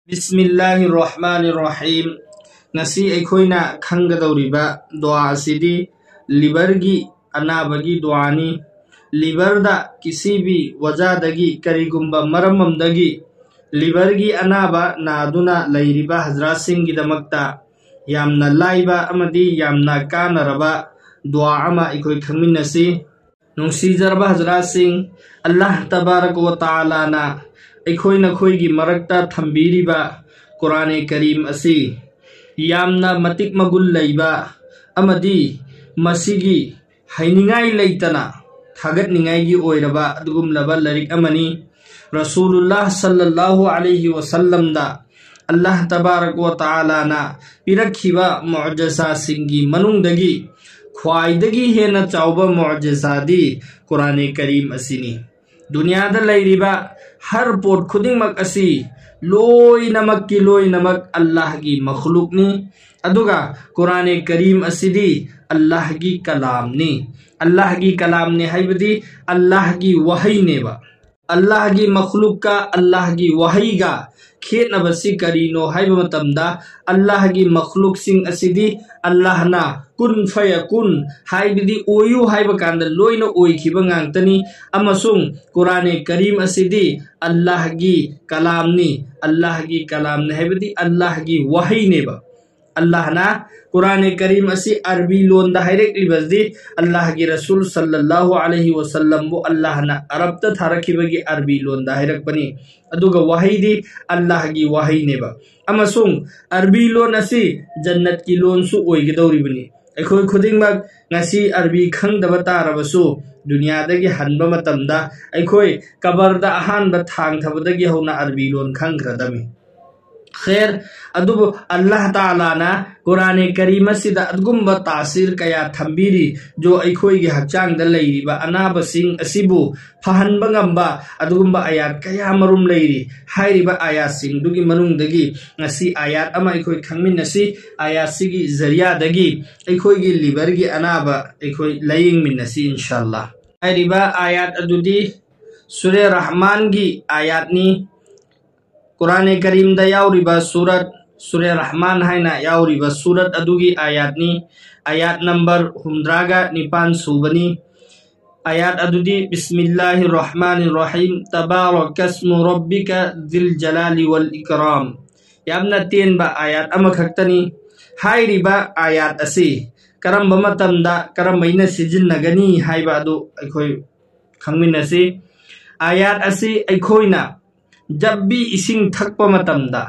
बिस्मिल्लाहिर्रहमानिर्रहीम नसी अखोइना खंगदौरिबा दुआ असिदी लिवर की अनाबगी दुआनी। लिवर दा किसी भी वजहदगी करिगुंबा मरममदगी लिवर की अनाबा नादुना लैरिबा हजरात सिंगिदमक्ता यामना लाइबा अमदी यामना कानरबा दुआ अमा अखोइ खंगमिन्नसी। नुंसीजरबा हजरात सिंग अल्लाह तबारक व तआला ना अखोइना खोइगी मरक्ता थंबीरिबा कुरान करीम असी यामना मतिक मगुल लैबा अमदी मसीगी हैनिंगाई लैतना थागतनिंगाई ओइरबा अदुगुमलबा लरिक अमनी। रसूलुल्लाह सल्लल्लाहु अलैहि वसल्लम दा अल्लाह तबारक व तआला ना पिरखिबा मुअज्जज़ा सिंगी मनुंगदगी ख्वाइदगी हेना चाउबा मुअज्जज़ादी कुरान करीम असिनी। दुनियादा लैरिबा हर पोट खुदिंगमक असी लोइनमक अल्लाह की मखलूकनी अदुगा कुरान करीम असिदी अल्लाह की कलाम नी। अल्लाह की कलाम ने हाइबदी अल्लाह की वही नेबा अल्लाह की मखलूक का अल्लाह की वही का खेतनबसी करीनो हाइब मतमदा अल्लाह की मखलूक सिंग असिदी अल्लाह ना कुन फयकुन हाइबदी ओयु हाइब कांदा लोइनो ओइखिबा ngang अमसुंग कुरान करीम असिदी अल्लाह की कलाम नी। अल्लाह की कलाम ने हाइबदी अल्लाह की वही नेबा अल्लाह ना कुरान करीम असी अरबी लोन दा हाइरेक लिबदी अल्लाह की रसूल सल्लल्लाहु अलैहि वसल्लम बो अल्लाह ना अरब ता थारखिबगी अरबी लोन दा हाइरेक बनी अदुगा वही दी अल्लाह की वही नेबा अमसुंग अरबी लोन असी जन्नत की लोन सु ओइगदौरिबनी। अखोइ खुदिंगमक ngasi अरबी खंगदबा तारबसु दुनियादगी हनबा मतमदा अखोइ कबरदा अहानबा थांगथबदगी हौना अरबी लोन खंगख्रदमी। खैर अदुब अल्लाह ताला ना कुरान करीम सिदा अदगुम्बा तासीर कया थंबीरी जो अखोइगी हक्चांग दा लैरिबा अनाबा सिंग असिबु फहनबा ngamba अदगुम्बा आयात कया मरुम लैरी हाइरिबा आयात सिंग दुगी मनुंगदगी ngasi आयात अमा अखोइ खंगमिन्नसी। आयात सिगी जरियादगी अखोइगी लिवर की अनाबा अखोइ लैयिंगमिन्नसी इंशाअल्लाह। हाइरिबा आयात अदुदी सूरह रहमान की आयात नी। कुरान करीम दा यावरिबा सूरत सूरह रहमान हाइना यावरिबा सूरत अदुगी आयात नी। आयात नंबर 19 सुबनी। आयात अदुदी बिस्मिल्लाहिर्रहमानिर्रहीम तबारकस्मु रब्बिका जिल जलाली वल इकराम यामना तेनबा आयात अमखक्तनी। हाइरिबा आयात असी करम्बा मतमदा करम्बैना सिजिन्नगनी हाइबा अदु अखोइ खंगमिन्नसी। आयात असी अखोइना जब भी इसिंग थकपा मतमदा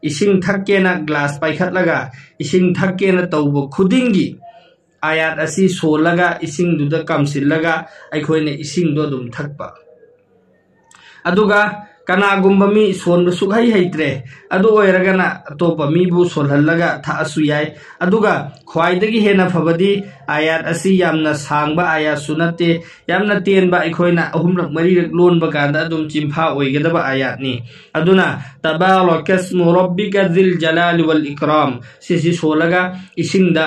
इसिंग थक्केना ग्लास पाइखतलगा इसिंग थक्केना तौबा खुदिंगी आयात असी सोलगा इसिंग दुदा कमसिलगा अखोइने इसिंग दो दुम थकपा अदुगा कनागुम्बा मी सोनबा सुखै हैत्रे अदु ओइरगना अतोपा मीबु सोलहल्लगा थाअसु याय। अदुगा ख्वाइदगी हेना फबदी आयात असी यामना सांगबा आयात सुनते यामना तेनबा अखोइना अहुमलक मरिरक लोनबा कांदा अदुम चिंफा ओइगदबा आयात नी। अदुना तबारकस्मु रब्बिका जिल जलाली वल इकराम सिसि सोलगा इसिंगदा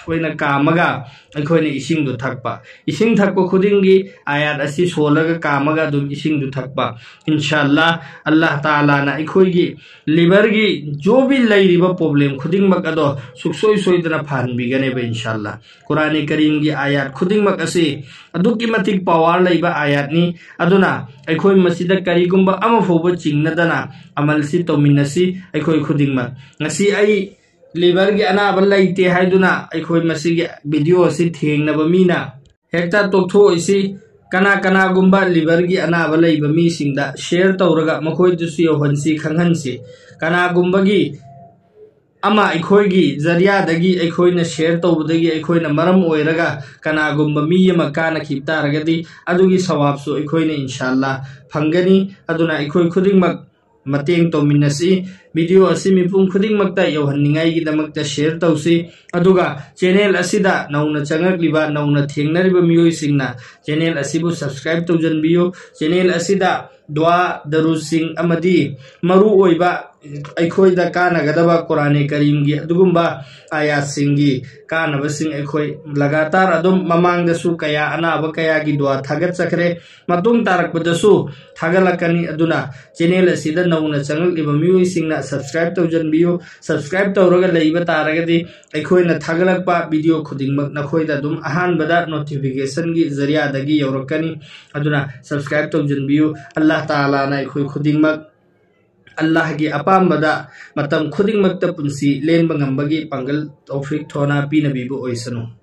ओइना कामगा अखोइने इसिंगदु थकपा इसिंग थकपा खुदिंगी आयात असी सोलगा कामगा दुम इसिंगदु थकपा इंशाअल्लाह। अल्लाह ताला ना अखोइगी लिवर की जो भी लैरिबा प्रॉब्लम खुदिंगमक अदो सुखसोय सोइदना फानबिगनेबा इंशाअल्लाह। कुरान करीम की आयात खुदिंगमक असी अदुकी मतिक पावर लैबा आयात नी। अदुना अखोइ मसिदा करिगुम्बा अमफोबा चिंगनदना अमलसी तौमिन्नसी अखोइ खुदिंगमक ngasi ai लिवर की अनाबा लैते हाइदुना अखोइ मसिगी वीडियो असी थेंगनबा मीना हेक्ता तोक्थोइसी कना कनागुम्बा लिवर की अनाबा लैबा मीसिंगदा शेयर तौरगा मखोइदुसु यौहनसी खंगहनसी कनागुम्बगी अमा अखोइगी जरियादगी अखोइना शेयर तौबदगी अखोइना मरम ओइरगा कनागुम्बा मी अमा कानखिबतारगदी अदुगी सवाबसु अखोइना इंशाअल्लाह फंगनी। अदुना अखोइ खुदिंगमक मतेंग तौमिन्नसी वीडियो असी मिपुम खुदिंगमक्ता यौहन्निंगाइगिदमक्ता शेयर तौसी। अदुगा चैनल असिदा नौना चंगकलिबा नौना थेंगनरिबा मियोइसिंगना चैनल असिबु सब्सक्राइब तौजनबियो। चैनल असिदा दुआ दरुसिंग अमदी मरु ओइबा अखोइदा कानगदबा कुरान करीम की अदुगुम्बा आयात सिंगी कानबसिंग अखोइ लगातार अदुम ममांगदसु कया अनाब कया की दुआ थागत चखरे मतुंग तारकपदसु थागलकनी अदुना चैनल असिदा नौना चंगलिबा मियोइसिंगना सब्सक्राइब तौजनबियो सब्सक्राइब तौरगा लैबा तारगदि अखोइना थागलकपा वीडियो खुदिंगमक नखोइदा दुम अहानबदा नोटिफिकेशन की जरियादगी यौरकनी अदुना सब्सक्राइब तौजनबियो अल्लाह ताला ना अखोइ खुदिंगमक अल्लाह की अपाम्बदा मतम खुदिंगमक्ता पुंसी लेनबा ngambagi pangal tawfik thona pinabibу oisanu।